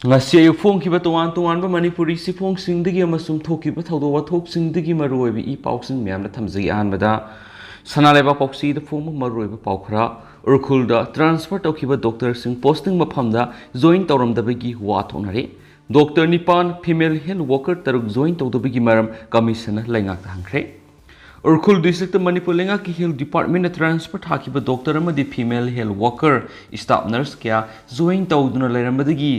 ngasi ayu phongkiba toan manipuri sifongsingdagi amasum thokiba thawdo wathopsingdagi maroibi I pausing miyamna thamjai anbada sanaleba poksi da phong maroiba paukhra urkhulda transfer tawkiba doctor sing posting maphamda join tawramdabagi wa thonare doctor nipan female health worker taruk join tawdabagi maram commissioner laingak hangkhre Urkhul district Manipur lenga ki health department transfer thakiba doctor amadi female health worker staff nurse kya join tawduna lairamdagi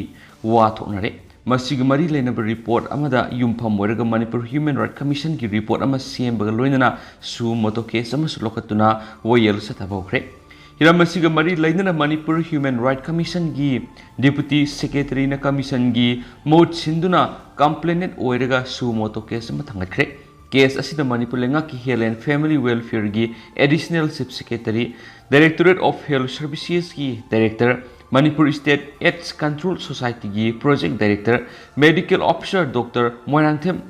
wa thonare masig mari lenaba report amada yumpham oiraga Manipur Human Rights Commission ki report ama sembaga loinana su moto case ama sulokatuna woyel satabokre hiram masig mari leinana Manipur Human Rights Commission gi deputy secretary na commission gi mot sinduna complainant oiraga su moto case ama thangatkre case asida Manipur lenga ki health and family welfare gi additional chief secretary directorate of health services ki director Manipur State AIDS Control Society gi project director medical officer Dr. Moirangthem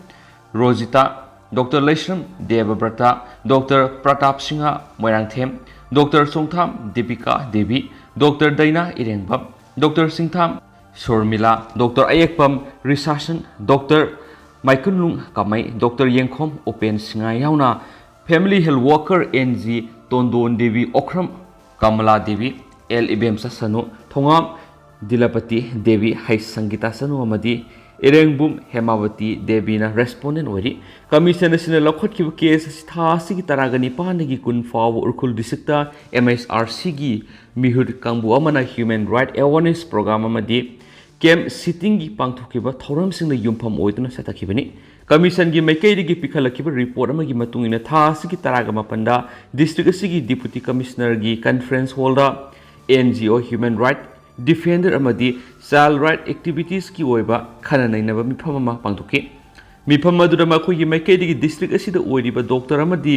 Rosita Dr. Leshram Devabrata Dr. Pratap Singha Moirangthem Dr. Songtham Deepika Devi Dr. Daina Irengbam Dr. Singtham Sormila Dr. Ayekpam Risashan Dr. Maikunlung Kamai Dr. Yengkhom Open Singa yauna family health worker NG Tondon Devi Okram Kamala Devi L Ibem Sasanu Thongam Dilapati Devi Hai Sangita Sanu Amadi Irengbum Hemavati Devi na respondent ori commission asina lokhot ki case thasi ki taragani panagi kun faw urkhul district MSRC gi mihud kangbu amana human right awareness program amadi camp sitting gi pangthokiba thoram singna yumpham oiduna satakibani commission gi maikai gi pikhalakiba report amagi matungina thasi ki taraga mapanda district asigi deputy commissioner gi conference hall da NGO human right defender amadi child right activities ki oiba khana nainaba mifam ama pangthoki mifam adura makoi gi maikai gi district asida oiriba doctor amadi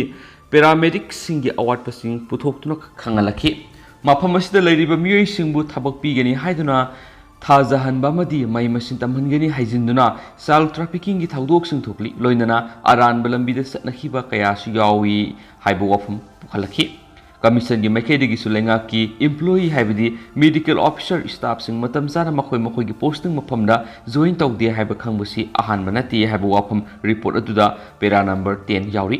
paramedic singi award pasing puthoktuna khangalaki mafam asida leiriba miyoi singbu thabak pigani haiduna Thajahanba amadi mai masin tamhangani haijinduna child trafficking gi thawdok sing thokli loinana aran balambida satnakhiba kaya su yawi haibu wafam pukhalaki commission gi maikai gi sulenga ki employee haibidi medical officer staff sing matam sara makoi gi posting maphamda join tawde haiba khangbusi ahan banati haibu wafam report aduda pera number 10 yauri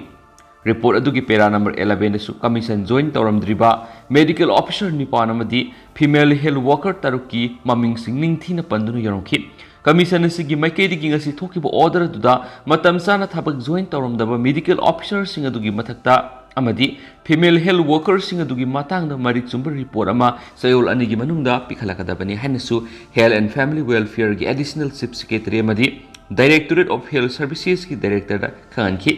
report adugi pera number 11 su commission join tawramdriba medical officer nipan amadi female health worker taruki maming singning thina pandunu yorongki commission asigi maikai gi ngasi thokiba order aduda matam sana thabak join tawramdaba medical officer sing adugi mathakta amadi female health worker sing adugi matangda marik chumba report ama sayol anigi manungda pikhalakadabani hainasu health and family welfare gi additional chief secretary amadi directorate of health services ki director da khanki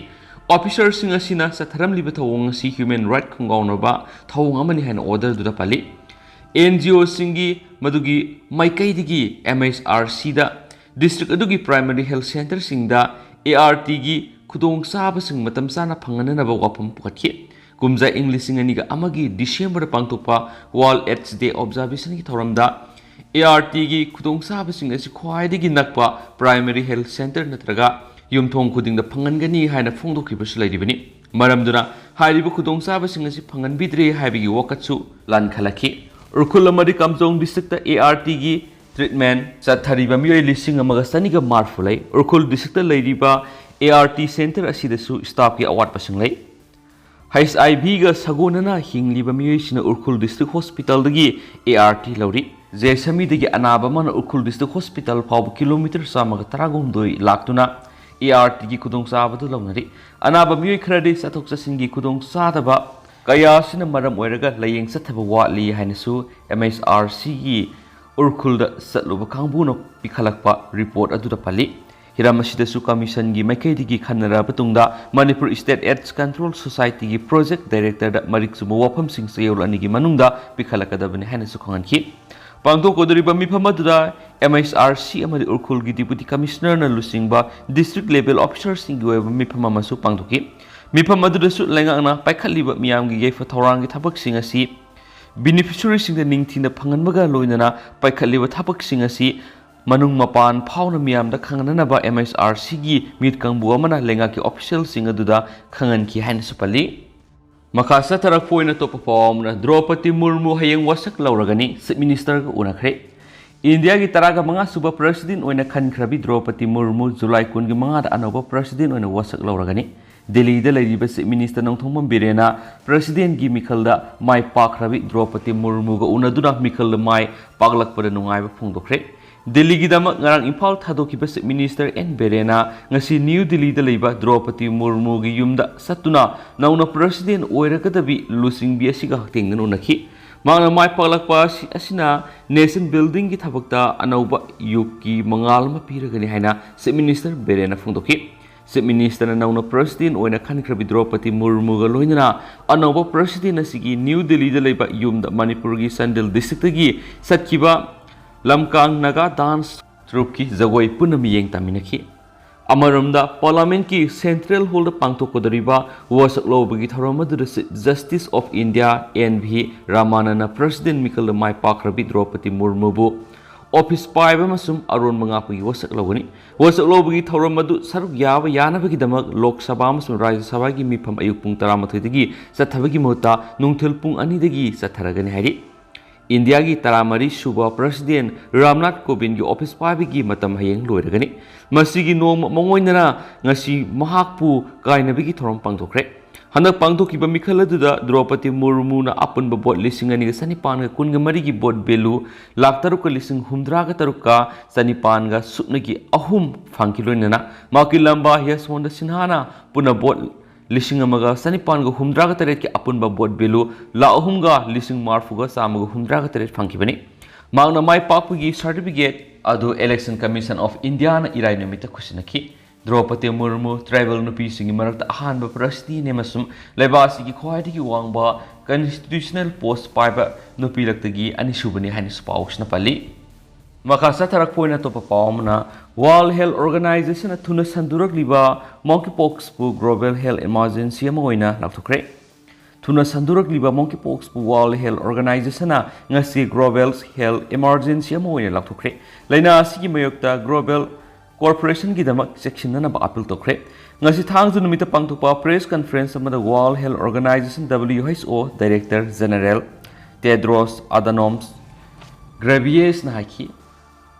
officer sing asina satharam liba thawong si human right khungawnaba thawong amani haina order duda pali NGO singi madugi maikai digi MSRC da district adugi primary health center singda ART gi khudong saba sing matam sana phangananaba wapam pukatki kumja english singaniga amagi December pangtokpa world AIDS day observation gi thoramda ART gi khudong saba sing asi khwaidigi nakpa primary health center natraga yumthong khuding da phangangani haina phongdokibas lairibani maramduna hairibu khudong saba sing asi phanganbidre haibigi wakatsu lan khalaki urkhul amadi kamjong district ART gi treatment chathariba miyoi lising amaga saniga marfulai urkhul district lairiba ART center asidasu staff ki award pasing lai HIV ga sagonana hingliba miyoi sina urkhul district hospital dagi ART lauri Jesami dagi anaba mana urkhul district hospital phaw kilometer samaga taragomdoi laktuna ART gi kudong sabadu lawnari anaba miyoi khradi sathok chasingi kudong sadaba kaya sina maram oiraga layeng sathaba watli hainasu MSRC gi urkhul da satluba khangbuno pikhalakpa report aduda pali hiramasidasu commission gi maikai digi khanara batungda Manipur State AIDS Control Society gi project director da mariksumo wafam sing sayol anigi manungda pikhalakadabani hainasu khanganki pangthok kodriba miphamadura MSRC amadi urkhul gi deputy commissioner na lusingba district level officer sing gi oiba miphamamasu pangthoki miphamadura su lengangna paikhaliba miyam gi yaifa thorang gi thabak sing asi beneficiary sing da ningthina phanganbaga loinana paikhaliba thabak sing asi manung mapan phauna miyam da khanganaba MSRC gi mit kangbu amana lenga ki official sing aduda khangan ki haina supali makasa tarak poina to perform na Draupadi Murmu hayeng wasak lauragani chief minister ga unakhre India की taraga manga suba president oina khankhrabi Draupadi Murmu July 15 da anova president oina wasak lawragani Delhi da lariba se minister nongthongmam birena president gi mikhalda mai pakhrabi Draupadi Murmu ga unaduna mikhalda mai paglakpada nungaiba phongdokre Delhi gi dama ngarang Imphal thadokiba se minister N Berena ngasi New Delhi da leiba Draupadi Murmu gi yumda satuna nauna president oirakadabi lusingbi asiga tengnan unakhi Mangna mai paglakpa asina nation building ki thabakta anauba yuki mangal ma piragani haina se minister Berena phungdoki se minister na nauna president oina khankhrabi Draupadi Murmu ga loinana anauba president asigi New Delhi da leiba yumda Manipur gi Sandil district gi satkiba lamkang naga dance troupe ki jagoi punami yeng taminaki Amaramda Parliament ki Central Hall da pangthokodariba wasak lobagi tharamadu Justice of India NV Ramanana President Mikhal Mai Pakrabi Draupadi Murmu bu office paiba masum aron mangapagi wasak lobagi tharamadu saruk yaba yanabagi damak Lok Sabha masum Rajya Sabha gi mifam ayuk pung 13 dagi sathabagi mota nungthil pung 2 dagi satharagani hari India ki taramari suba president Ramnath Kovind ki office pabigi matam hayeng loiragani masigi nom mongoinana ngasi mahakpu kainabigi thorom pangthokre hanak pangthokiba mikhaladуда Draupadi Murmu na apunba bot lisingani ga sanipan ga kunga mari gi bot belu lakh taruk ka lising humdra ga taruk ka sanipan ga supnagi ahum phangkiloinana maki lamba yes honda sinhana puna bot Lising amaga sanipan ga humdraga taret ki apun ba bot belu la ahumga lising marfuga samaga humdraga taret phangkibani mangna mai pakpugi certificate adu election commission of India na irai namita khusinaki Draupadi Murmu tribal nupi singi marakta ahanba president ne masum lebasi ki khwaidi ki wangba constitutional post paiba nupi laktagi ani subani hani spauks na pali Makasa tarak poina to papamna World Health Organization athuna sandurak liba monkeypox pu global health emergency amoina lapthokre thuna sandurak liba monkeypox pu World Health Organization na ngasi global health emergency amoina lapthokre laina asigi mayokta global corporation gi damak section na ba appeal tokre ngasi thangju numita pangthopa press conference amada World Health Organization WHO Director General Tedros Adhanom Ghebreyesus na haki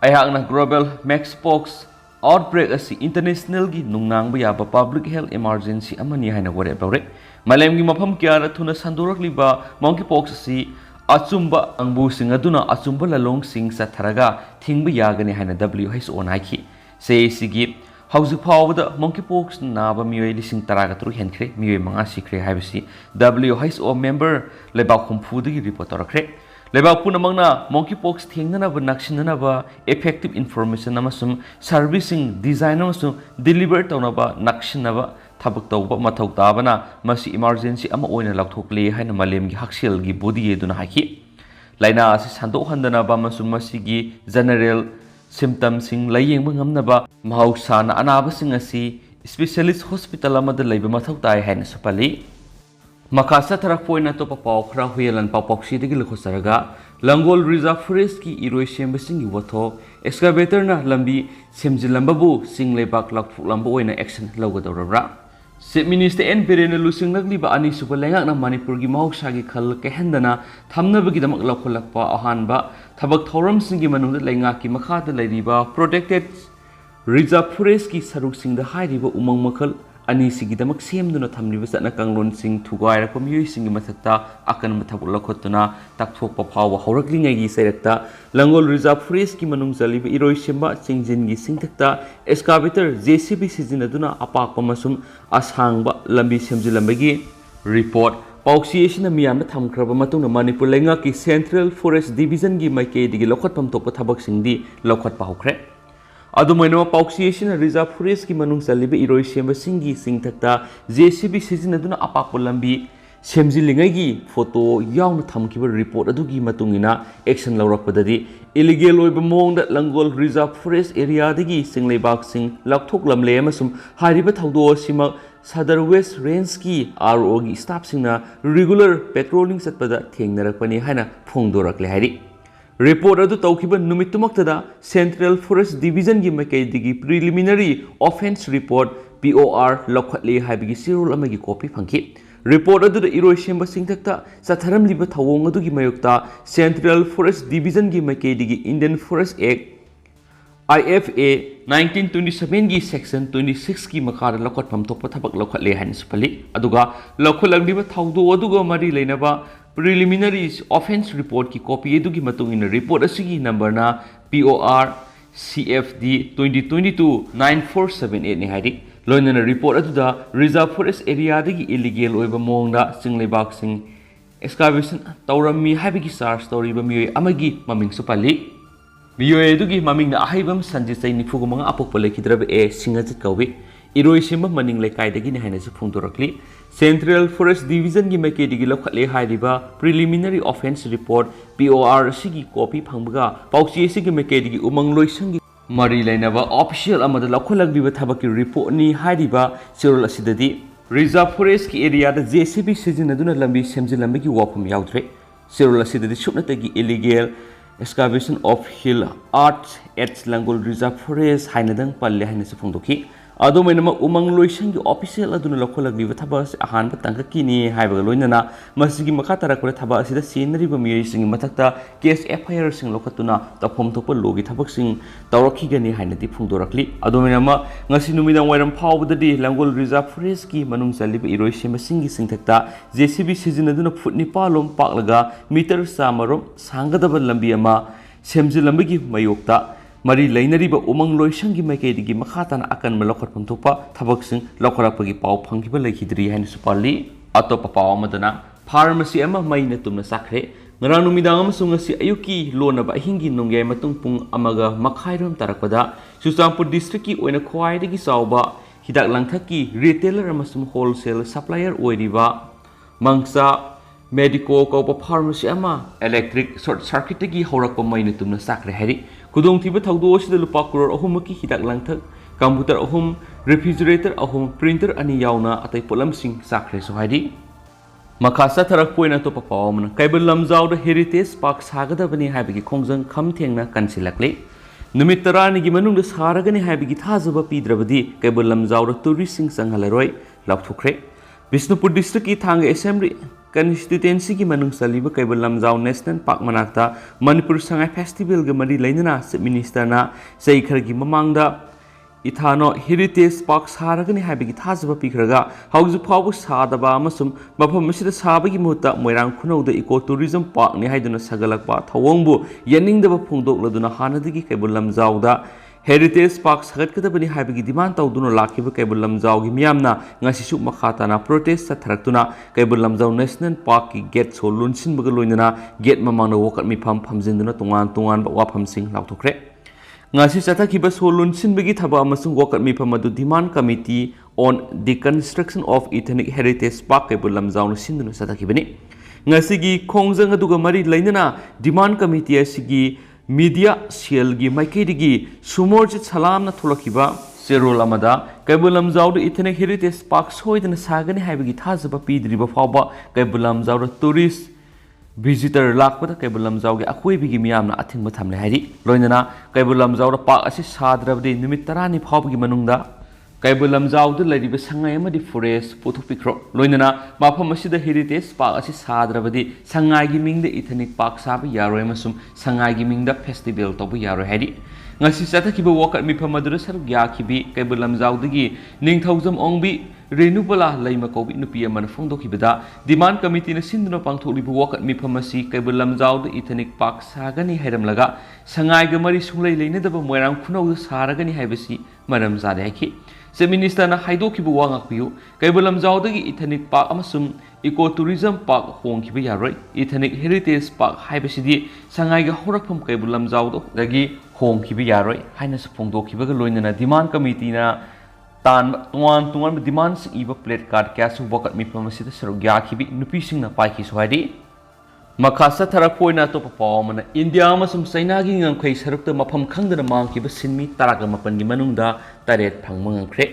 Ayakna global monkeypox outbreak asi international gi nungnang ba public health emergency amani haina wore bawre malem gi mafam kya thuna sandurak liba monkeypox asi achumba angbu sing aduna achumba lalong sing satharaga thingba yagani haina WHO naiki se sigi hauzik phawda monkeypox naba mioi lising taraga tru henkhre mioi manga sikre haibasi WHO member leba khumfu digi report rakre Leba puna mangna monkeypox thengnana ba naksinana ba effective information amasum servicing design amasum deliver tawna ba naksinna ba thabak tawba mathau tabana masi emergency ama oina lakthokle haina malem gi haksel gi body eduna haki laina asi sandok handana ba masum masi gi general symptoms sing layeng ba ngamna ba mahausana anaba sing asi specialist hospital amada leiba mathau tai haina sapali Makasa tarak poina to papau khra huyelan papokshi digi likhosaraga Langol Reserve Forest ki iroi sembasingi watho excavator na lambi semjilambabu singlebak lakthuk lamba oina action lawgadawra Chief Minister N Berena lusing nagliba ani supa lengak na Manipur gi mahoksa gi khal kehendana thamnabagi damak lakholakpa ahanba thabak thoram singi manungda lengak ki makhada lairiba protected Reserve Forest ki saruk singda hairiba umang makhal ani sigi damak semduna thamliba satna kanglon sing thugaira komyoi singi mathakta akan mathak lakhotuna takthokpa phawa horaklingai gi sairakta Langol Reserve Forest ki manung jaliba iroi semba singjin gi singthakta excavator JCB sizinaduna apakpa masum ashangba lambi semjilambagi report Pauxiation miyamna thamkraba matungna Manipur lenga ki Central Forest Division gi maikei digi lokhotpam tokpa thabak singdi lokhotpa hokre Adumaino Pauxiation Reserve Forest ki manung saliba iroi semba singi singthakta JCB sizinaduna apakpa lambi semjilingai gi photo yauna thamkiba report adugi matungina action lawrakpadadi illegal oiba mongda Langol Reserve Forest area dagi singleibak sing lakthok lamle amasum hariba thawdo sima Sadar West Range ki RO gi staff singna regular patrolling satpada thengnarakpani haina phongdorakle hari Report adu taukiba numitumaktada Central Forest Division gi makai digi preliminary offense report POR lokhatle haibigi sirul amagi copy phangki report adu iroi semba singthakta satharamliba thawong adu gi mayokta Central Forest Division gi maikei digi Indian Forest Act IFA 1927 gi section 26 gi makara lokotpam thokpa thabak lokhatle hain supali aduga lokholangdiba thawdo aduga mari leinaba preliminary offense report ki copy edu gi matung in report asigi number na POR CFD 2022-9478 ni haidi loinana report aduda reserve forest area dagi illegal oiba mongda singlebak sing excavation tawrami habigi charge tawriba miyoi amagi maming supali miyoi edu gi maming na ahaibam sanjisai nifugu mga apokpa lekhidraba e singajit kawi iroi simba maning lekai dagi ni haina su phungdorakli Central Forest Division gi maikei digi lokhatle hairiba preliminary offense report POR sigi copy phangbaga pauchi sigi maikei digi umang loisang mari lainaba official amada lokholagbiba thabaki report ni hairiba sirol asidadi reserve forest ki area da JCB sijinaduna lambi semjilambagi wafum yaudre sirol asidadi supnatagi illegal excavation of hill art at Langol Reserve Forest hainadang palle haina su phungdoki ado mainama umang loisang gi official aduna lokholagbiba thaba ahan ba tangka ni haibaga loinana masigi makha tarakore thaba asida senariba miyoi sing mathakta case FIR sing lokatuna tafom thokpa logi thabak sing tawrakhigani hainati phungdorakli ado mainama ngasi numidang wairam phawbadadi Langol Reserve Forest ki manung chaliba iroi sema singi singthakta JCB sijinaduna futni palom paklaga meter samarom sangadaba lambi ama semjilambagi mayokta mari lainariba umang loisang gi maikei digi makhatana akan melokhat pamthopa thabaksing lokharapagi pau phangkiba lekhidri hain supali atopa pau amadana pharmacy ama maina tumna sakre ngarang numidang amasung ngasi ayuki lonaba hingi nongyai matung pung amaga makhairom tarakpada Chusampur district ki oina khwaidagi chawba hidak langthaki retailer amasung wholesale supplier oiriba mangsa medico ko pharmacy ama electric short circuit gi horakpa maina tumna sakre hari kudong thiba thawdo sida lupa crore ahum ki hidak langthak computer ahum refrigerator ahum printer ani yauna atai polam sing sakre so hari makasa tharak poina to papawamna kaibal lamjaw da heritage park sagadabani habigi khongjang kham thengna kansilakle numit tarani gi manung da saragani habigi thajaba pidrabadi kaibal lamjaw da tourist sing sanghalaroi lakthukre Bisnupur district ki thang assembly constituency ki manung saliba kaibal lamjaw national park manakta Manipur sangai festival ga mari lainana chief minister na seikhar gi mamangda ithano heritage park saragani habigi thajaba pikhraga hauju phawu sadaba amasum mafam masida sabagi muta moirang khunauda eco tourism park ni haiduna sagalakpa thawongbu yaningdaba phungdokladuna hanadigi kaibal lamjawda Heritage Park sagatkadabani haibagi demand tawduna lakhiba kaibal lamjaw gi miyamna ngasisu makhatana protest sa tharaktuna kaibal lamjaw national park ki gate so lunsin baga loinana gate mamangna wokat mi phamjinduna tungan ba wafam sing lauthokre ngasi chathakhiba so lunsin bagi thaba amasung wokat mi adu demand committee on the construction of ethnic heritage park kaibal lamjaw na sinduna chathakibani ngasi gi khongjang aduga mari lainana demand committee asigi media sel gi maikei sumorjit salam na thulakiba serol amada kaibal lamjaw da ethnic heritage park soidana sagani haibagi thajaba pidriba fawba kaibal lamjaw da tourist visitor lakpada kaibal lamjaw gi akhoibigi miyamna athingba thamle hairi loinana kaibal lamjaw da park asi sadrabdi numit 10 ni fawbagi manungda kaibal lamjaw da lariba sangai amadi forest puthupikro loinana mafam asida heritage park asi sadrabdi sangai gi mingda ethnic park sabi yaroi masum sangai gi mingda festival tobu yaroi hairi ngasi chathakhiba wokat mifam adura saruk yakhibi kaibal lamjaw dagi ningthaujam ongbi renubala laima kobi nupi amana phongdokhibada demand committee na sinduna pangtholibu wokat mifam asi kaibal lamjaw da ethnic park sagani hairamlaga sangai ga mari sunglai leinadaba moirang khunau saragani haibasi maram jare haiki Chief Minister na haidokibu wangakpiu kaibal lamjaw dagi ethnic park amasum eco tourism park hongkiba yaroi ethnic heritage park haibasidi sangai ga horakpham kaibal lamjaw dagi hongkiba yaroi haina phongdokhiba ga loinana demand committee na tan tungan demands iba plate card kya su wakat mi phamasida saruk yakhibi nupi singna paiki sohadi Makasa tharapoina to papawamana India amasum China gi ngangkhai sarukta mafam khangdana mangkiba sinmi taraga mapan gi manungda taret phangma ngangkhre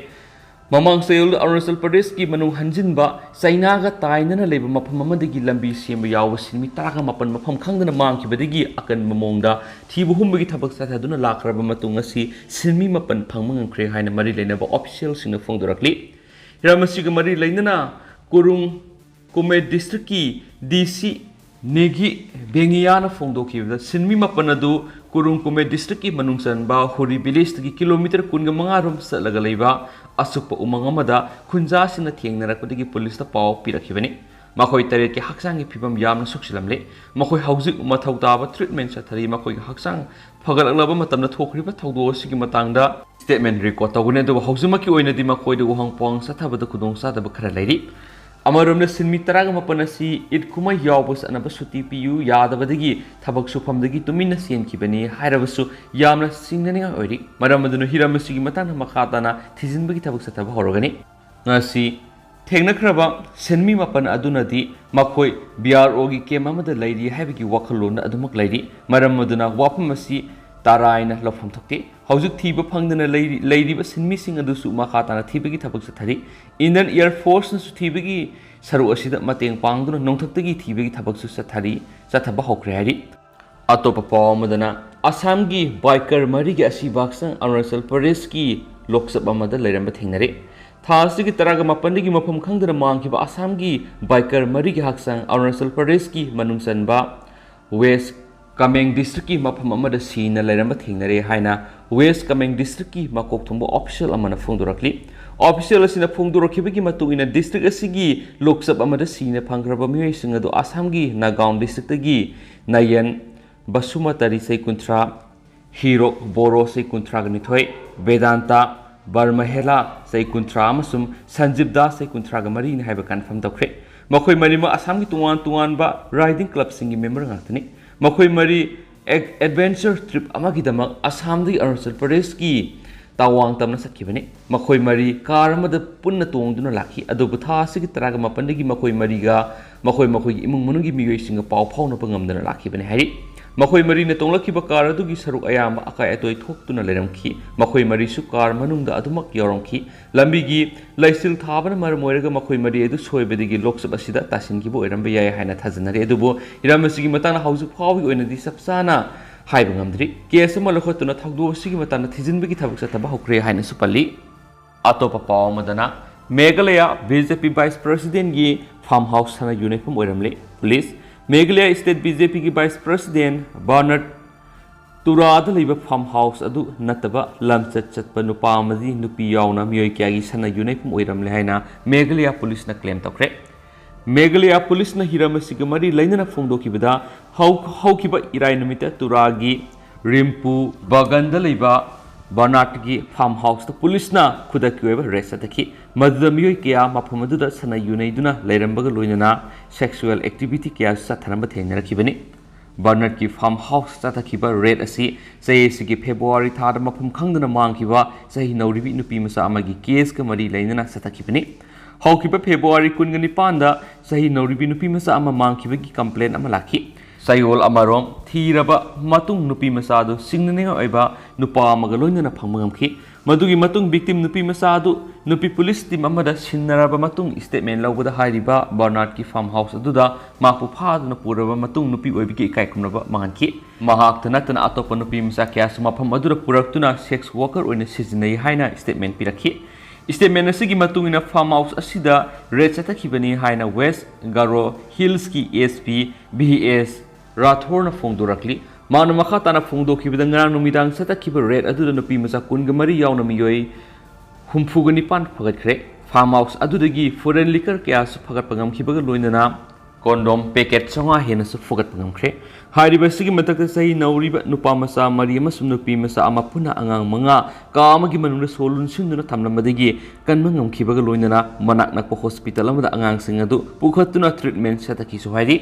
mamang sel Arunachal Pradesh ki manung hanjinba China ga tainana leba mafam amadagi lambi semba yawa sinmi taraga mapan mafam khangdana mangkibadagi akan mamongda thibu humbagi thabak sathaduna lakraba matung asi sinmi mapan phangma ngangkhre haina mari leinaba official singna phongdorakli hiramasiga mari leinana kurung Kumey district की DC नेगी बेंगियाना फोंदोखिबदा सिनमी मपन अदु Kurung Kumet district की मनुंगसनबा हुरी village की kilometre 15 रोम चलगा लेबा असुप उमंग अमदा खुंजासिना थेंगनरकपदगी पुलिस पाव पिरखिबनी मखोई तरेट के हक्सांग फिबम यामन सुक्सिलमले मखोई हौजिक मथौ ताबा ट्रीटमेंट सथरी मखोई हक्सांग फगलकलबा मतमना थोखरिबा थौदो सिगी मतंगदा स्टेटमेंट रिकॉर्ड तौगने दो हौजिमकी ओइनदि मखोई दो हंगपोंग सथाबदा खुदोंग सादबा खरा लेरि अमरोम सिनमी तराग मपन असी ईद कुमाई यावबस अनब सुटी पियु यादबदगी थबक सुफमदगी तुमिन सेनखिबनी हायरबसु यामना सिंगनिंगा ओइरि मरम अदुनु हिरमसिगी मताना मखाताना थिजिनबगी थबक सथब होरगनी ngasi थेंगनख्रबा सिनमी मपन अदुनदि मखोई BRO गी केम अमद लैरि हाइबगी वखलोन अदुमक लैरि मरम अदुना वाफम असी तारायना लफम थक्ते हौजुक थीब फंगदना लैरिबा सिनमी सिंग अदुसु मखाताना थीबगी थबक सथरि इंडियन एयर फोर्स नसु थीबगी सरु असिदा मतेंग पांगदुना नोंथक्तगी थीबगी थबकसु सथरि सथब हौख्रे हारि अतोप पावमदना असम की बाइकर मरीगी असी बाक्संग अरुणाचल प्रदेश की लोकसभा मद लैरंब थेंगनरे थासिगी तराग मपनगी मफम खंगदना मांगखिबा असम की बाइकर मरीगी हक्संग अरुणाचल प्रदेश की मनुंगसनबा वेस्ट कमेंग डिस्ट्रिक्ट की मफम अमदा सीना लैरंब थेंगनरे हाइना वेस्ट कमेंग डिस्ट्रिक्ट की मकोक थुंबो ऑफिशियल अमना फोंदोरखली ऑफिशियल असिना फोंदोरखिबगी मतुइना डिस्ट्रिक्ट असिगी लोकसभा अमदा सीना फंग्रबा मियोइसिंग अदु असम की नागाउं डिस्ट्रिक्ट की नयन बसुमतारी से कुंत्रा हीरो बोरो से कुंत्रा गनिथोय वेदांता बर्महेला से कुंत्रा अमसुम संजीव दास से कुंत्रा गमरी ने हाइबा कन्फर्म तौख्रे मखोय मरिमा असम की तुआन तुआन बा राइडिंग क्लब सिंगी मेंबर गातनी मखोय मरी एडवेंचर ट्रिप अमगिदमक असम दी अरुणाचल प्रदेश की तावांग तमना सखिबने मखोय मरी कार अमद पुन्न तोंगदुना लाखी अदुबु थासिगी तराग मपनदगी मखोय मरीगा मखोय इमुंग मनुगी मियोइसिंग पाव फाउनबा ngamdana लाखिबने हारि मखोय मरीने तोंगलखिबा कार अदुगी सरुक अयाम अकाय अतोय थोक्तुना लेरमखी मखोय मरीसु कार मनुंगदा अदुमक यावरमखी लंबिगी लैसिल थाबना मरम ओइरगा मखोय मरी अदु सोयबदगी लोकसभा सिदा तासिनगिबो ओइरमबा याय हाइना थाजनरे अदुबो इरामसिगी मताना हाउजु फावि ओइनदि सबसाना हाइबा ngamdri केस अमा लखतुना थगदो सिगी मताना थिजिनबगी थबक सथबा हौख्रे हाइना सुपल्ली अतोपा पाव मदना मेघालय बीजेपी वाइस प्रेसिडेंट की फार्म हाउस सना यूनिफॉर्म ओइरमले police Meghalaya state BJP vice वाइस प्रेसिडेंट बर्नट तुराद लैब फार्म हाउस अदु नतबा लमचत चतप नुपा अमदी नुपी यावना मियोय क्यागी सना यूनिफॉर्म ओइरमले हाइना मेघालय पुलिस न क्लेम तौख्रे मेघालय पुलिस न हिरमसिग मरी लैनना फोंदोखिबदा हौखिबा इराय नुमित तुरागी रिम्पू बगंद लैबा बर्नाट की फार्म हाउस पुलिस खुदकी रेस्ट चतखी मदद मियोय क्या मफम अदुदा सना यूनैदुना लैरंबगा लोइनना सेक्सुअल एक्टिविटी क्या चथरंब थेंगनरखिबनी बर्नाट की फार्म हाउस चतखिबा रेड असी चयेसिगी फेब्रुवारी थाद मफम खंगदना मांगखिबा सही नौरिबी नुपी मसा अमगी केस का मरी लैनना चतखिबनी हौखिबा फेब्रुवारी 19 दा सही नौरिबी नुपी मसा अमा मांगखिबगी कंप्लेन अमा लाखी सायोल अमरोम थीरबा मतुंग नुपी मसादु सिंगनेगा ओइबा नुपा अमगा लोइनना फंगमखि मदुगी मतुंग विक्टिम नुपी मसादु नुपी पुलिस टीम अमदा सिन्नरबा मतुंग स्टेटमेंट लौबदा हारिबा बर्नाट की फार्म हाउस अदुदा मापु फादुना पुरबा मतुंग नुपी ओइबिगे इकाइखुमनबा मांगखि महाक्ता नतना अतोप नुपी मसा क्यास मफम अदुरा पुरक्तुना सेक्स वर्कर ओइना सिजनै हाइना स्टेटमेंट पिरखि स्टेटमेंट असिगी मतुंगिना फार्म हाउस असिदा रेड चतखिबनी हाइना वेस्ट गारो हिल्स की एसपी BS राठौर फोंदोरक्ली मानो मखा ताना फोंदोखिबदा ngarang numidang चतखिबा रेड अदुदा नुपी मसा 19 यावना मियोय 65 फगतख्रे फार्म हाउस अदुदगी फॉरेन लिकर क्यास फगत पंगमखिबगा लोइनना कॉन्डोम पैकेट संगा हेनसु फगत पंगमख्रे हारिबसिगी मतक सही नौरिबा नुपा मसा मरी अमसुम नुपी मसा अमा पुना अंगांग मंगा कामगी मनुंग सोलुन सिंदुना थमलमदगी कनम ngamखिबगा लोइनना मनाक नकपा हॉस्पिटल अमदा अंगांग सिंग अदु पुखतुना ट्रीटमेंट चतखिसु हाइरि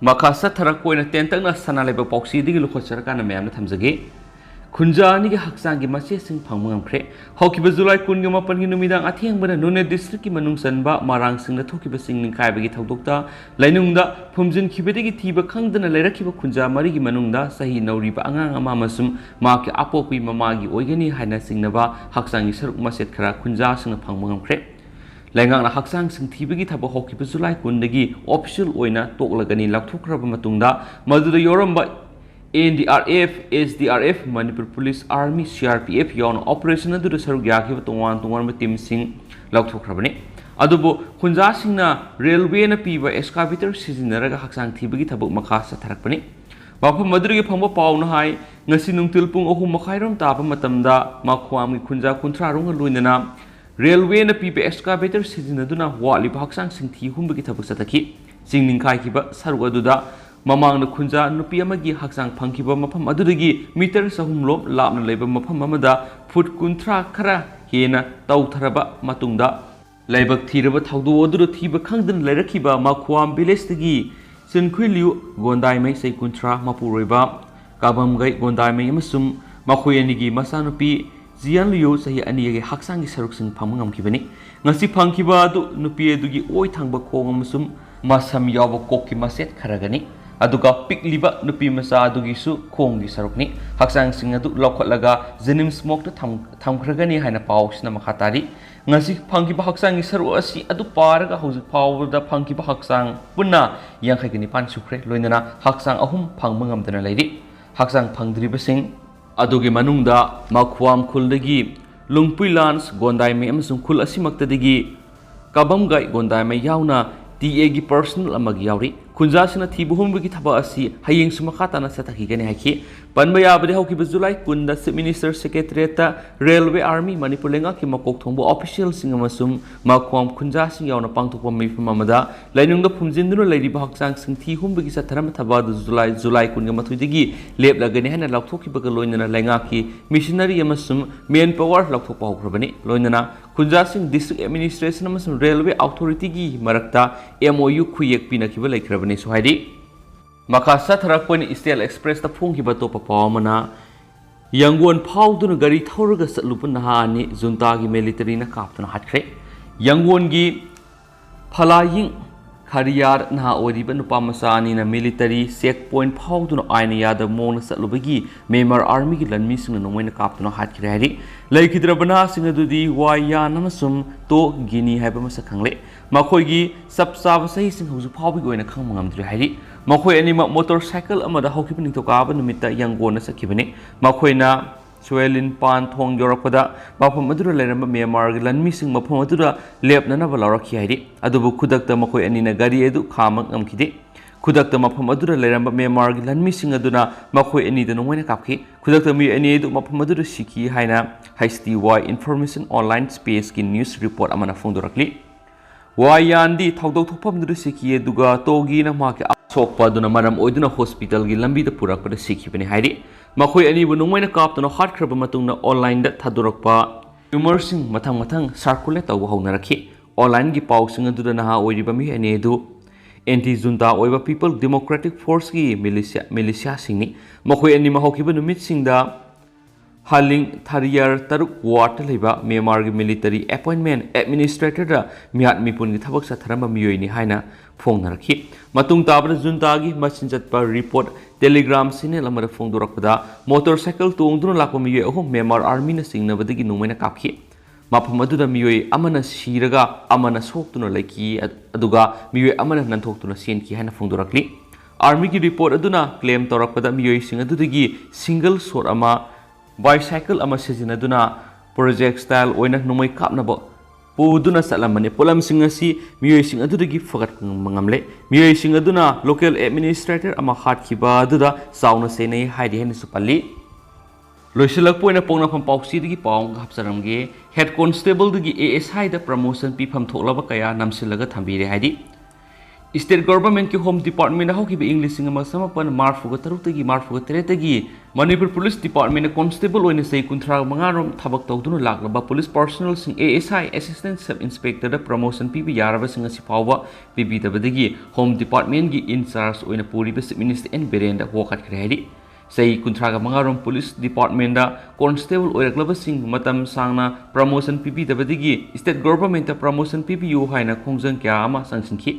मखासा थरक कोइना तेंतंगना सना लेबा पॉक्सीदिगी लुखसरकाना मैमना थमजगे खुंजानी के हक्सांग की मचे सिंग फंगमखरे हौकिबा जुलाई 19 की नुमिदांग अथेंगबना नुने डिस्ट्रिक्ट की मनुंग सनबा मारांग सिंग थोकिबा सिंग निखाइबगी थौदोक्ता लैनुंगदा फुमजिन खिबेदगी थीबा खंगदना लैरखिबा खुंजा मरीगी मनुंगदा सही नौरिबा अंगांग अमा मसुम माके अपोपी ममागी ओइगनी हाइना सिंगनबा हक्सांगी सरुक मसेट खरा खुंजा सिंग फंगमखरे लैंगांगना हक्सांग सिंग थीबगी थबा हौकिबा जुलाई 19 ऑफिशियल ओइना तोकलगनी लाथोखरबा मतुंगदा मदुदा योरंबा NDRF, SDRF, Manipur Police, Army, CRPF यावना ऑपरेशन अदुदा सरुक याखिबा तोंगान टीम सिंग लाथोखरबने अदुबो खुंजासिंगना रेलवेना पीबा एस्कावेटर सिजिनरगा हक्सांग थीबगी थबक मखा सथरकपनि मफम मदुरगी फंबा पाउना हाय ngasi nungtil pung 3 makhairom taba matamda makhwamgi khunja kuntrarung luinana railway na pipe excavator sizinaduna wali bhaksang singthi humbagi thabak sataki singninkhai kiba saru aduda mamang na khunja nupi amagi haksang phangkiba mafam adudagi meter sahumlom lapna leba mafam amada foot kuntra khara hena tawtharaba matungda laibak thiraba thawdu oduru thiba khangdan lairakhiba makhwam village tagi sinkhiliu gondai mai sei kuntra mapuroiba kabam gai gondai mai amasum makhoyanigi masanupi zian liu sahi aniyage haksangi saruksing phamangam kibani ngasi phangkiba adu nupi adugi oi thangba khong amasum masam yaoba kokki machet kharagani aduga pikliba nupimacha adugi su khonggi sarukni haksang sing adu lokhatlaga jenim smoke ta thamkhragani haina pausna makhatari ngasi phangkiba haksangi saru asi adu paraga hojik pawda phangkiba haksang punna yangkhaigini pan sukre loinana haksang ahum phangmangamdana lairi haksang phangdribasing adugi manungda makhwam khuldagi lungpui lans gondai me amsung khul asimaktadagi kabam gai gondai me yauna TA gi personal amagi yauri khunjasina thibuhumgi thaba asi hayeng sumakata na sataki gani haki panba yabade hauki July kunda minister secretariat ta railway army manipur lenga ki makok thongbo official singamasum makhwam khunjasing yauna pangthokpa mifamamada lainungda phumjinduna lairi bahaksang sing thihumgi satharam thaba July kunga mathudigi leplagani hana laukthokki baga loinana lenga ki missionary amasum main power laukthokpa hokrabani loinana khunjasing district administration amasum railway authority gi marakta MOU khuyek pina kiba laikhrabani sohaidi makasa tharakpani Steel Express ta phungkiba topa pawmana yangon phawduna gari thawraga satlupa nahani junta gi military na kaptuna hatkre yangon gi phalaying khariyar naha oriba nupa masani na military checkpoint phawduna aina yada mona satlubagi member army gi lanmi sing nomoina kaptuna hatkre hari laikhidrabana sing adudi waya namasum to gini haiba masa khangle makhoigi sapsaba sahi sing hoju phawbi goina khangmangamdri hari makhoi anima motorcycle amada hokibani to kaba numita yangona sakibani makhoina Swelin pan thong yorakpada mafam adura leramba Myanmar gi lanmi sing mafam adura lepnana balarakhi hairi adubu khudakta makhoi anina gari edu khamak amkhide khudakta mafam adura leramba Myanmar gi lanmi sing aduna makhoi ani da nomoina kapki khudakta mi ani edu mafam adura siki haina HTY information online space ki news report amana phongdorakli wayandi thawdok thopam duru siki eduga togi na ma ki sokpa duna maram oiduna hospital gi lambi da purakpada siki bani hairi makhoi ani bu nongmaina kaptuna hatkraba matungna online da thadurakpa immersing mathang circulate taw haunarakhi online gi pausing adu da naha oiriba mi ani edu anti junta oiba people democratic force gi militia singni makhoi ani mahokiba numit singda haling thariyar taruk ward leba Myanmar gi military appointment administrator da miat mipun gi thabak sa tharamba miyoi ni haina phongnarakhi matung tabra junta gi machinjat par report telegram signal amara phongdorakpada motorcycle tongduna lakpa miyoi ahum Myanmar army na singnabadagi numaina kapki mafam aduda miyoi amana siraga amana soktuna laiki aduga miyoi amana nanthokuna senki haina phongdorakli army gi report aduna claim torakpada miyoi sing adudagi single shot ama bicycle ama sijinaduna project style oina numai kapnaba puduna salamane polam singasi miyoi sing adudagi fagat mangamle miyoi sing aduna local administrator ama khatkhiba aduda sauna senei haidi hen supalli loisilak poina pongna pham pauksi digi paung hapsaramge head constable digi ASI da promotion pi pham thoklaba kaya namsilaga thambire haidi State government ki home department na hoki be English singa masamapan marfuga tarutagi marfuga teretagi Manipur police department na constable oina sei kunthra mangarom thabak tawduna laklaba police personnel sing ASI assistant sub inspector da promotion pi bi yaraba singa sipawa bibi dabadagi home department gi in charge oina puri be minister en berenda hokat kredi sei kunthra mangarom police department da constable oiraklaba sing matam sangna promotion pi bi dabadagi state government da promotion pi bi yu haina khongjang kya ama sangsinki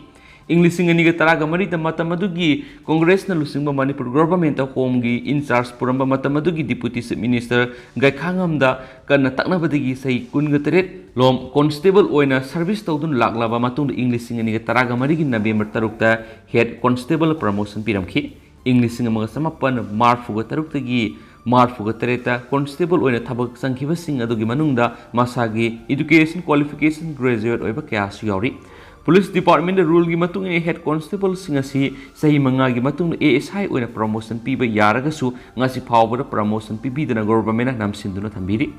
English sing ani ga taraga mari da matamadugi Congress na lusingba Manipur government of home gi in charge puramba matamadugi deputy minister gai khangam da kana taknabadigi sai kunga teret lom constable oina service tawdun laklaba matung English sing ani ga taraga mari gi November 3 ta head constable promotion piramki English sing mga samapan marfu ga 3 gi ꯃꯥꯔꯐꯨꯒ 8 constable ꯑꯣꯏꯅ ꯊꯕꯛ ꯆꯪꯈꯤꯕꯁꯤꯡ ꯑꯗꯨꯒꯤ ꯃꯅꯨꯡꯗ ꯃꯁꯥꯒꯤ education qualification graduate ꯑꯣꯏꯕ ꯀꯌꯥꯁꯨ ꯌꯥꯎꯔꯤ police department ꯔꯨꯜꯒꯤ ꯃꯇꯨꯡ ꯏꯟꯅ ꯍꯦꯗ ꯀꯣꯟꯁꯇꯦꯕꯜꯁꯤꯡ ꯑꯁꯤ ꯆꯍꯤ 5ꯒꯤ ꯃꯇꯨꯡꯗ ASI ꯑꯣꯏꯅ ꯄ꯭ꯔꯃꯣꯁꯟ ꯄꯤꯕ ꯌꯥꯔꯒꯁꯨ ꯉꯁꯤ ꯐꯥꯎꯕꯗ ꯄ꯭ꯔꯃꯣꯁꯟ ꯄꯤꯕꯤꯗꯅ ꯒꯣꯚꯔꯟꯃꯦꯟꯠꯅ ꯅꯝꯁꯤꯟꯗꯨꯅ ꯊꯝꯕꯤꯔꯤ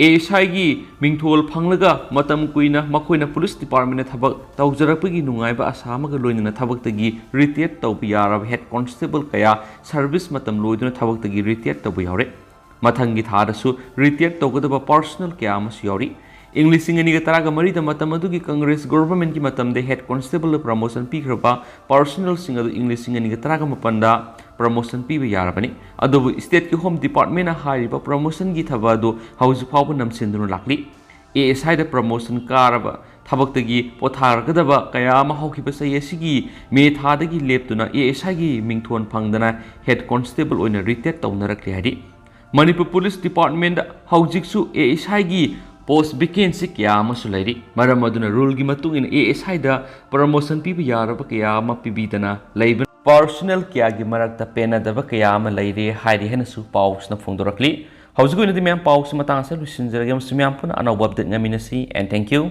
ASI ꯒꯤ ꯃꯤꯡꯊꯣꯜ ꯐꯪꯂꯒ ꯃꯇꯝ ꯀꯨꯏꯅ ꯃꯈꯣꯏꯅ ꯄꯨꯂꯤꯁ ꯗꯤꯄꯥꯔꯠꯃꯦꯟꯠꯅ ꯊꯕꯛ ꯇꯧꯖꯔꯛꯄꯒꯤ ꯅꯨꯡꯉꯥꯏꯕ ꯑꯁꯥ ꯑꯃꯒ ꯂꯣꯏꯅꯅ ꯊꯕꯛꯇꯒꯤ ꯔꯤꯇꯥꯌꯔ ꯇꯧꯕ ꯌꯥꯔꯕ ꯍꯦꯗ ꯀꯣꯟꯁꯇꯦꯕꯜ ꯀꯌꯥ ꯁꯔꯚꯤꯁ ꯃꯇꯝ ꯂꯣꯏꯗꯨꯅ ꯊꯕꯛꯇꯒꯤ ꯔꯤꯇꯥꯌꯔ ꯇꯧꯕ ꯌꯥꯎꯔꯦ ꯃꯊꯪꯒꯤ ꯊꯥꯗꯁꯨ ꯔꯤꯇꯥꯌꯔ ꯇꯧꯒꯗꯕ ꯄꯔꯁꯣꯅꯦꯜ ꯀꯌꯥ ꯑꯃꯁꯨ ꯌꯥꯎꯔꯤ ꯏꯪ 2013 ꯃꯇꯝ ꯑꯗꯨꯒꯤ ꯀꯪꯒ꯭ꯔꯦꯁ ꯒꯣꯚꯔꯟꯃꯦꯟꯠꯀꯤ ꯃꯇꯝꯗ ꯍꯦꯗ ꯀꯣꯟꯁꯇꯦꯕꯜꯗ ꯄ꯭ꯔꯃꯣꯁꯟ ꯄꯤꯈ꯭ꯔꯕ ꯄꯔꯁꯣꯅꯦꯜꯁꯤꯡ ꯑꯗꯨ ꯏꯪ 2017ꯗ ꯄ꯭ꯔꯃꯣꯁꯟ ꯄꯤꯕ ꯌꯥꯔꯕꯅꯤ ꯑꯗꯨꯕꯨ ꯁ꯭ꯇꯦꯠꯀꯤ ꯍꯣꯝ ꯗꯤꯄꯥꯔꯠꯃꯦꯟꯠꯅ ꯍꯥꯏꯔꯤꯕ ꯄ꯭ꯔꯃꯣꯁꯟꯒꯤ ꯊꯕꯛ ꯑꯗꯨ ꯍꯧꯖꯤꯛ ꯐꯥꯎꯕ ꯅꯝꯁꯤꯟꯗꯨꯅ ꯂꯥꯛꯂꯤ ASIꯗ ꯄ꯭ꯔꯃꯣꯁꯟ ꯀꯥꯔꯕ ꯊꯕꯛꯇꯒꯤ ꯄꯣꯊꯥꯔꯒꯗꯕ ꯀꯌꯥ ꯑꯃ ꯍꯧꯈꯤꯕ ꯆꯍꯤ ꯑꯁꯤꯒꯤ ꯃꯦ ꯊꯥꯗꯒꯤ ꯂꯦꯞꯇꯨꯅ ASIꯒꯤ ꯃꯤꯡꯊꯣꯟ ꯐꯪꯗꯅ ꯍꯦꯗ ꯀꯣꯟꯁꯇꯦꯕꯜ ꯑꯣꯏꯅ ꯔꯤꯇꯥꯌꯔ ꯇꯧꯅꯔꯛꯂꯤ ꯍꯥꯏꯔꯤ ꯃꯅꯤꯄꯨꯔ ꯄꯨꯂꯤꯁ ꯗꯤꯄꯥꯔꯠꯃꯦꯟꯠꯗ ꯍꯧꯖꯤꯛꯁꯨ ASIꯒꯤ ꯄꯣꯁ ꯚꯦꯀꯦꯟꯁꯤ ꯀꯌꯥ ꯑꯃꯁꯨ ꯂꯩꯔꯤ ꯃꯔꯝ ꯑꯗꯨꯅ ꯔꯨꯜꯒꯤ ꯃꯇꯨꯡ ꯏꯟꯅ ASIꯗ ꯄ꯭ꯔꯃꯣꯁꯟ ꯄꯤꯕ ꯌꯥꯔꯕ ꯀꯌా ꯑꯃ ꯄꯤꯕꯤꯗꯅ ꯂꯩꯕ ꯄꯔꯁꯣꯅꯦꯜ ꯀꯌꯥꯒꯤ ꯃꯔꯛꯇ ꯄꯦꯟꯅꯗꯕ ꯀꯌꯥ ꯑꯃ ꯂꯩꯔꯦ ꯍꯥꯏꯔꯤ ꯍꯥꯏꯅꯁꯨ ꯄꯥꯎꯁꯤꯅ ꯐꯣꯡꯗꯣꯔꯛꯂꯤ ꯍꯧꯖꯤꯛ ꯑꯣꯏꯅꯗꯤ ꯃꯌꯥꯝ ꯄꯥꯎꯁꯤ ꯃꯇꯥꯡ ꯑꯁꯤꯗ ꯂꯣꯏꯁꯤꯟꯖꯔꯒꯦ ꯑꯃꯁꯨꯡ ꯃꯌꯥꯝ ꯄꯨꯟꯅ ꯑꯅꯧꯕ ꯑꯞꯗꯦꯠ ꯉꯝꯃꯤꯟꯅꯁꯤ ꯑꯦꯟ ꯊꯦꯡꯛ ꯌꯨ